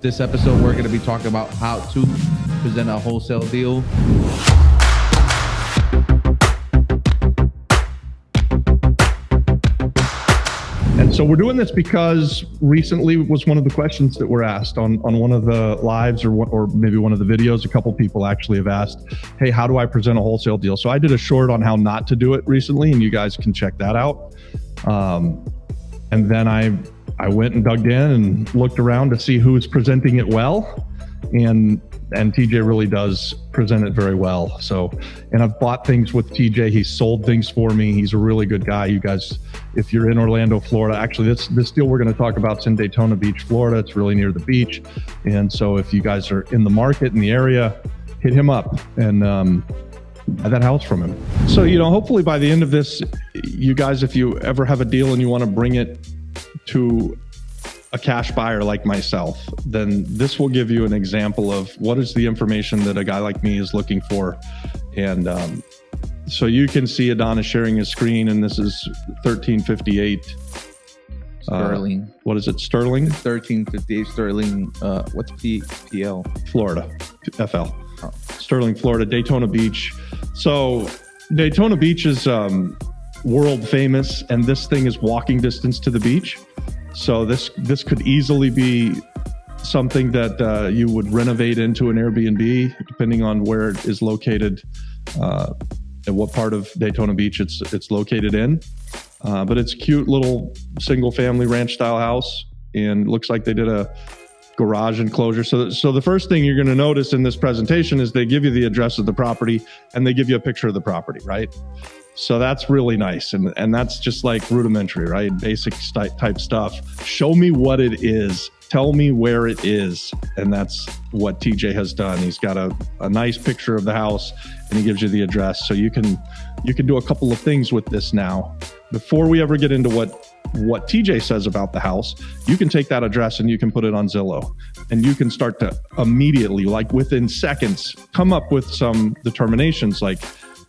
This episode, we're going to be talking about how to present a wholesale deal. And so we're doing this because recently was one of the questions that were asked on one of the lives or maybe one of the videos. A couple people actually have asked, hey, how do I present a wholesale deal? So I did a short on how not to do it recently, and you guys can check that out. And then I went and dug in and looked around to see who's presenting it well. And TJ really does present it very well. So, and I've bought things with TJ. He's sold things for me. He's a really good guy. You guys, if you're in Orlando, Florida, actually this deal we're going to talk about is in Daytona Beach, Florida. It's really near the beach. And so if you guys are in the market, in the area, hit him up and buy that house from him. So, hopefully by the end of this, you guys, if you ever have a deal and you want to bring it to a cash buyer like myself, then this will give you an example of what is the information that a guy like me is looking for. And so you can see Adonis sharing his screen, and this is 1358 Sterling. What is it? Sterling? 1358 Sterling. What's PL? Florida. FL. Oh. Sterling, Florida, Daytona Beach. So Daytona Beach is world famous, and this thing is walking distance to the beach. So this could easily be something that you would renovate into an Airbnb, depending on where it is located, and what part of Daytona Beach it's located in. But it's a cute little single family ranch style house, and looks like they did a garage enclosure. So the first thing you're going to notice in this presentation is they give you the address of the property and they give you a picture of the property, right? So that's really nice. And that's just like rudimentary, right? Basic type stuff. Show me what it is. Tell me where it is. And that's what TJ has done. He's got a nice picture of the house and he gives you the address. So you can do a couple of things with this now. Before we ever get into what TJ says about the house, you can take that address and you can put it on Zillow, and you can start to immediately, like within seconds, come up with some determinations like,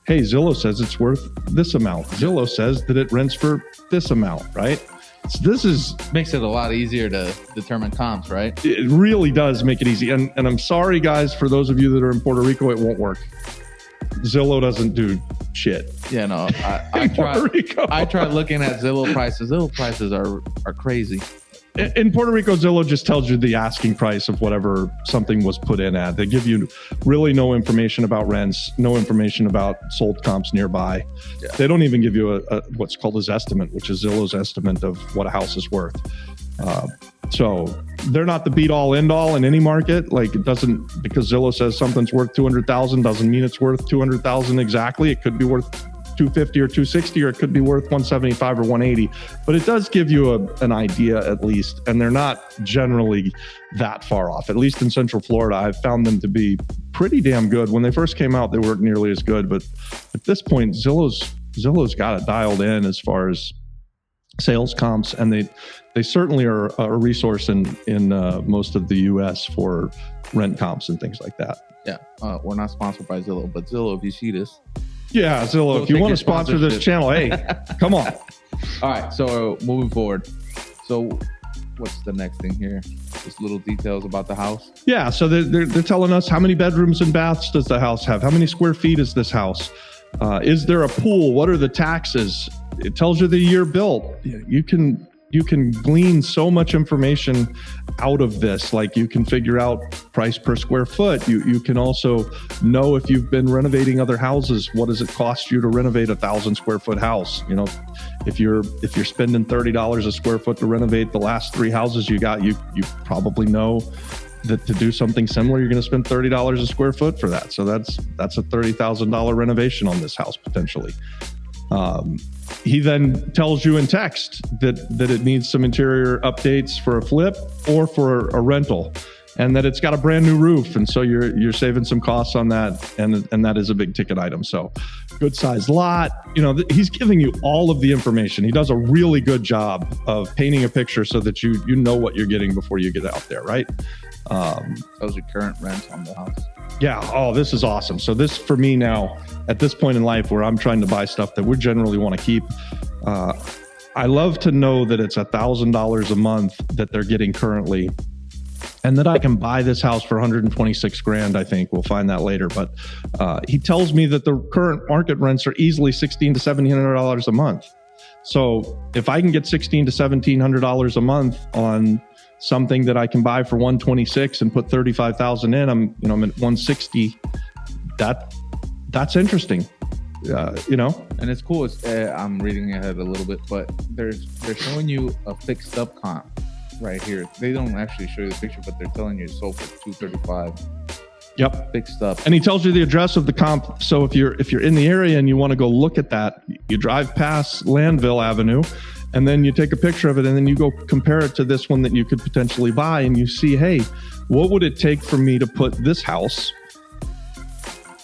hey, Zillow says it's worth this amount. Zillow says that it rents for this amount, right? So this Makes it a lot easier to determine comps, right? It really does make it easy. And I'm sorry, guys, for those of you that are in Puerto Rico, it won't work. Zillow doesn't do shit. Yeah, no, I tried looking at Zillow prices. Zillow prices are crazy. In Puerto Rico, Zillow just tells you the asking price of whatever something was put in at. They give you really no information about rents, no information about sold comps nearby. Yeah. They don't even give you a what's called a Zestimate, which is Zillow's estimate of what a house is worth. So they're not the beat all end all in any market. Like, it doesn't, because Zillow says something's worth 200,000 doesn't mean it's worth 200,000 exactly. It could be worth 250 or 260, or it could be worth 175 or 180, but it does give you an idea at least. And they're not generally that far off. At least in Central Florida, I've found them to be pretty damn good. When they first came out, they weren't nearly as good, but at this point, Zillow's got it dialed in as far as sales comps, and they certainly are a resource in most of the US for rent comps and things like that. Yeah, we're not sponsored by Zillow, but Zillow, if you see this. Yeah, Zillow, if you want to sponsor this channel, hey, come on. All right, so moving forward. So what's the next thing here? Just little details about the house. Yeah, so they're telling us how many bedrooms and baths does the house have? How many square feet is this house? Is there a pool? What are the taxes? It tells you the year built. You can glean so much information out of this. Like, you can figure out price per square foot. You can also know if you've been renovating other houses, what does it cost you to renovate 1,000 square foot house? If you're spending $30 a square foot to renovate the last 3 houses you got, you probably know that to do something similar, you're going to spend $30 a square foot for that. So that's a $30,000 renovation on this house potentially. He then tells you in text that it needs some interior updates for a flip or for a rental, and that it's got a brand new roof. And so you're saving some costs on that. And that is a big ticket item. So good sized lot, he's giving you all of the information. He does a really good job of painting a picture so that you know what you're getting before you get out there. Right. Those are current rents on the house. Yeah. Oh, this is awesome. So this, for me now, at this point in life where I'm trying to buy stuff that we generally want to keep, I love to know that it's $1,000 a month that they're getting currently and that I can buy this house for 126 grand. I think we'll find that later. But he tells me that the current market rents are easily $1,600 to $1,700 a month. So if I can get $1,600 to $1,700 a month on something that I can buy for 126 and put 35,000 in, I'm at 160. That's interesting. And it's cool. I'm reading ahead a little bit, but they're showing you a fixed up comp right here. They don't actually show you the picture, but they're telling you it's sold for 235. Yep, fixed up. And he tells you the address of the comp. So if you're in the area and you want to go look at that, you drive past Landville Avenue, and then you take a picture of it, and then you go compare it to this one that you could potentially buy, and you see, hey, what would it take for me to put this house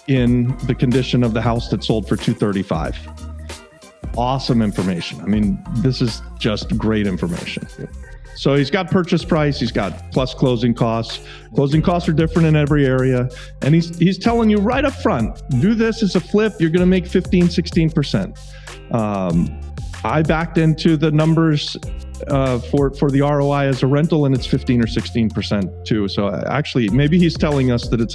in the condition of the house that sold for 235? Awesome information. I mean, this is just great information. Yep. So he's got purchase price, he's got plus closing costs. Closing costs are different in every area. And he's telling you right up front, do this as a flip, you're going to make 15, 16%. I backed into the numbers for the ROI as a rental, and it's 15 or 16% too. So actually, maybe he's telling us that it's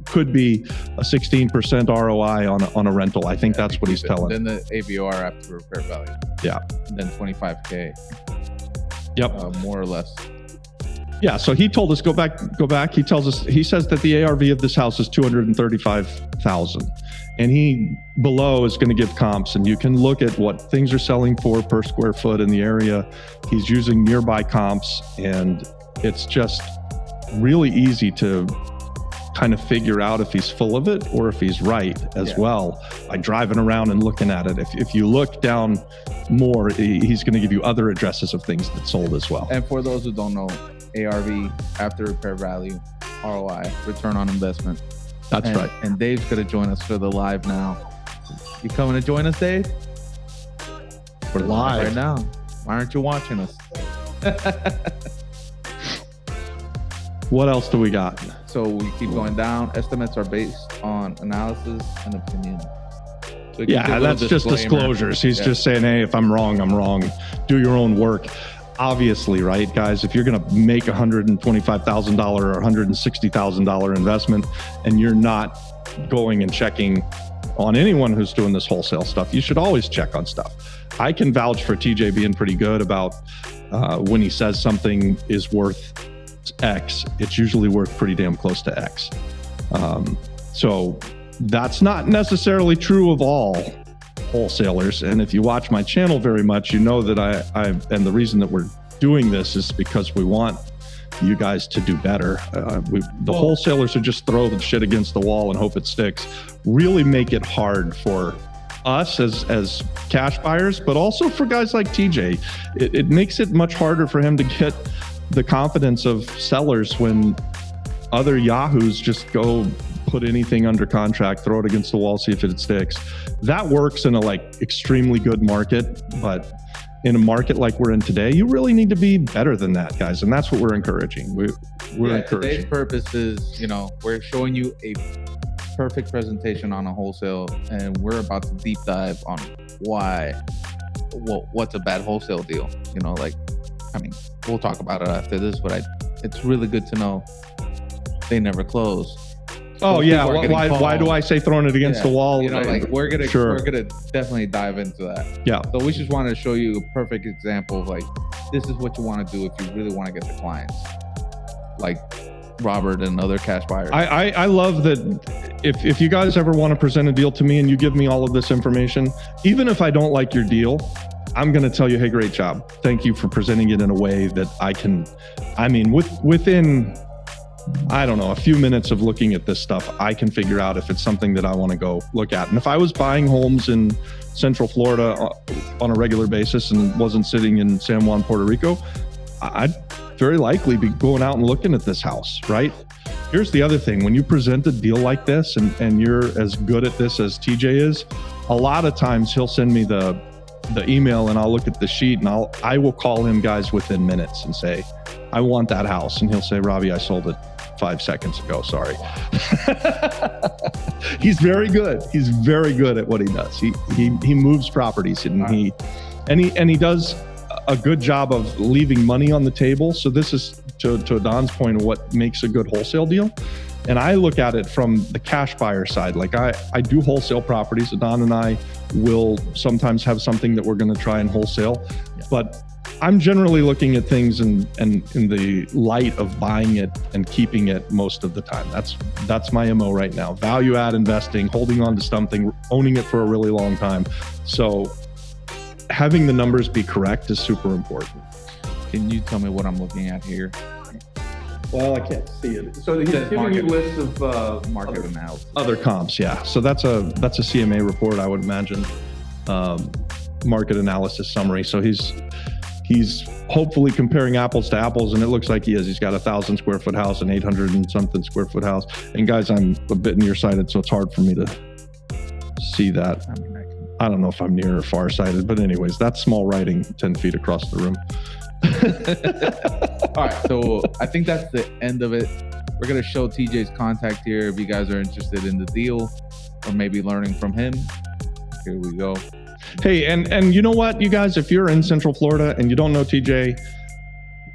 could be a 16% ROI on a rental. I think that's what he's telling. Then the ABR after repair value. Yeah. And then 25K. Yep. More or less. Yeah. So he told us go back. He says that the ARV of this house is 235,000, and he below is going to give comps, and you can look at what things are selling for per square foot in the area. He's using nearby comps, and it's just really easy to kind of figure out if he's full of it or if he's right as well by driving around and looking at it. If you look down more, he's going to give you other addresses of things that sold as well. And for those who don't know, ARV, after repair value, ROI, return on investment. That's right. And Dave's going to join us for the live now. You coming to join us, Dave? We're live right now. Why aren't you watching us? What else do we got? So we keep going down. Estimates are based on analysis and opinion. So yeah, that's just disclosures. He's just saying, hey, if I'm wrong, I'm wrong. Do your own work. Obviously, right, guys, if you're going to make $125,000 or $160,000 investment and you're not going and checking on anyone who's doing this wholesale stuff, you should always check on stuff. I can vouch for TJ being pretty good about when he says something is worth X, it's usually worth pretty damn close to X. So that's not necessarily true of all wholesalers. And if you watch my channel very much, you know that and the reason that we're doing this is because we want you guys to do better. Wholesalers who just throw the shit against the wall and hope it sticks really make it hard for us as cash buyers, but also for guys like TJ. It makes it much harder for him to get the confidence of sellers when other yahoos just go put anything under contract, throw it against the wall, see if it sticks. That works in a extremely good market, but in a market like we're in today, you really need to be better than that, guys. And that's what we're encouraging. We're encouraging. Today's purpose is, we're showing you a perfect presentation on a wholesale, and we're about to deep dive on what's a bad wholesale deal. We'll talk about it after this, but it's really good to know they never close. Oh yeah, why do I say throwing it against the wall? We're gonna definitely dive into that. Yeah. So we just wanted to show you a perfect example of this is what you want to do if you really want to get the clients, like Robert and other cash buyers. I love that if you guys ever want to present a deal to me and you give me all of this information, even if I don't like your deal, I'm going to tell you, hey, great job. Thank you for presenting it in a way that within, I don't know, a few minutes of looking at this stuff, I can figure out if it's something that I want to go look at. And if I was buying homes in Central Florida on a regular basis and wasn't sitting in San Juan, Puerto Rico, I'd very likely be going out and looking at this house, right? Here's the other thing. When you present a deal like this and you're as good at this as TJ is, a lot of times he'll send me the email and I'll look at the sheet and I will call him, guys, within minutes and say, I want that house. And he'll say, Robbie, I sold it 5 seconds ago. Sorry. He's very good. He's very good at what he does. He moves properties and he does a good job of leaving money on the table. So this is to Don's point of what makes a good wholesale deal. And I look at it from the cash buyer side. Like I do wholesale properties. Don and I will sometimes have something that we're going to try and wholesale, but I'm generally looking at things in the light of buying it and keeping it most of the time. That's my MO right now. Value add investing, holding on to something, owning it for a really long time. So having the numbers be correct is super important. Can you tell me what I'm looking at here? Well, I can't see it. So he's says giving you market. lists of Market analysis. other comps. Yeah. So that's a CMA report, I would imagine. Market analysis summary. So he's hopefully comparing apples to apples, and it looks like he is. He's got 1,000 square foot house, an 800 and something square foot house. And guys, I'm a bit nearsighted, so it's hard for me to see that. I mean, I don't know if I'm near or far sighted, but anyways, that's small writing 10 feet across the room. All right, so I think that's the end of it. We're gonna show TJ's contact here if you guys are interested in the deal or maybe learning from him. Here we go. Hey, and you know what, you guys, if you're in Central Florida and you don't know TJ,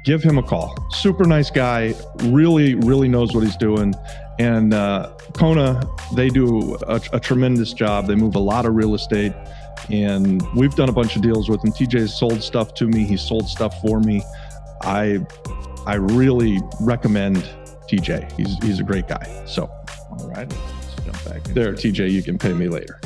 give him a call. Super nice guy, really knows what he's doing. And Kona, they do a tremendous job. They move a lot of real estate, and we've done a bunch of deals with him. TJ's sold stuff to me. He's sold stuff for me. I really recommend TJ. He's a great guy. So, all right, let's jump back in. There, TJ, you can pay me later.